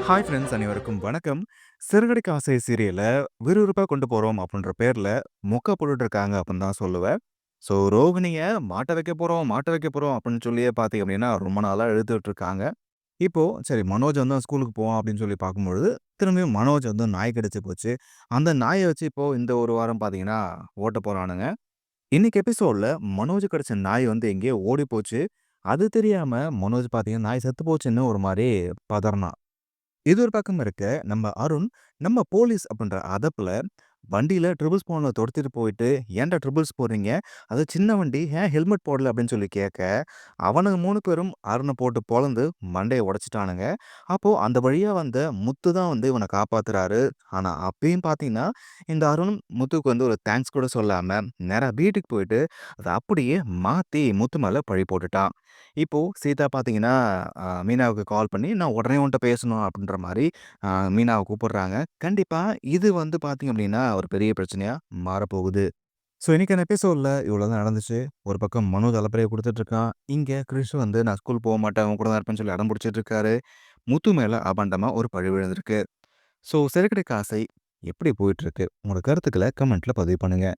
Hi friends அனைவருக்கும் வணக்கம். "சிறகடிக்க ஆசை" சீரியல விறுவிறுப்பா கொண்டு போறோம் அப்டின்ற பேர்ல மொக்க போட்டுட்டு இருக்காங்க அப்டின்னு தான் சொல்லுவேன். ரோகிணிய மாட்ட வைக்க போறோம், மாட்ட வைக்க போறோம் அப்டின்னு சொல்லியே பார்த்தீங்க அப்டின்னா, ரொம்ப நாளா இழுத்துட்டு இருக்காங்க. இப்போ சரி மனோஜ் வந்து ஸ்கூலுக்கு போவான் அப்டின்னு சொல்லி பார்க்கும்பொழுது, திரும்பியும் மனோஜ் வந்து நாய் கடிச்சு போச்சு. அந்த நாய வச்சு இப்போ இந்த ஒரு வாரம் பார்த்தீங்கன்னா, ஓட்ட போறானுங்க. இன்னைக்கு எபிசோட்ல மனோஜ் கடிச்ச நாய் வந்து எங்கேயோ ஓடி போச்சு. அது தெரியாம மனோஜ் பார்த்தீங்கன்னா, நாய் செத்து போச்சுன்னு ஒரு மாரி பதறுனான். இது ஒரு பக்கம் இருக்க, நம்ம அருண், நம்ம போலீஸ் அப்டின்ற அதப்புல வண்டியில ட்ரிபிள்ஸ் போன தொரத்திட்டு போயிட்டு, "ஏன்டா ட்ரிபிள்ஸ் போடுறீங்க? அது சின்ன வண்டி, ஏன் ஹெல்மெட் போடல?" அப்டின்னு சொல்லி கேட்க, அவனுங்க 3 பேரும் அருண போட்டு பொளந்து மண்டைய உடைச்சுட்டானுங்க. அப்போ அந்த வழியா வந்த முத்து தான் வந்து இவன காப்பாத்துறாரு. ஆனா அப்பயும் பார்த்தீங்கன்னா, இந்த அருண் முத்துக்கு வந்து ஒரு தேங்க்ஸ் கூட சொல்லாம, நேரா வீட்டுக்கு போயிட்டு, அத அப்படியே மாத்தி முத்து மேல பழி போட்டுட்டான். இப்போ சீதா பார்த்தீங்கன்னா, மீனாவுக்கு கால் பண்ணி, "நான் உடனே உன்ட்ட பேசணும்." அப்படின்ற மாரி மீனாவ கூப்பிடுறாங்க. கண்டிப்பா இது வந்து பார்த்தீங்க அப்படின்னா, ஒரு பெரிய பிரச்சனையா மாறப்போகுது. இன்னைக்கான எபிசோட்ல இவ்வளோ தான் நடந்துச்சு. ஒரு பக்கம் மனோஜ் அலப்பறைய குடுத்துட்டு இருக்கான். இங்க கிறிஷ் வந்து நான் ஸ்கூல் போமாட்டேன். உன் கூட தான் இருப்பேன்னு சொல்லி அடம் புடிச்சிட்டு இருக்காரு. முத்து மேல அபாண்டமா ஒரு பழி விழுந்திருக்கு. சிறுகதை காசை எப்படி போயிட்டு இருக்கு? உங்களோட கருத்துக்கள கமெண்ட்ல பதிவு பண்ணுங்க.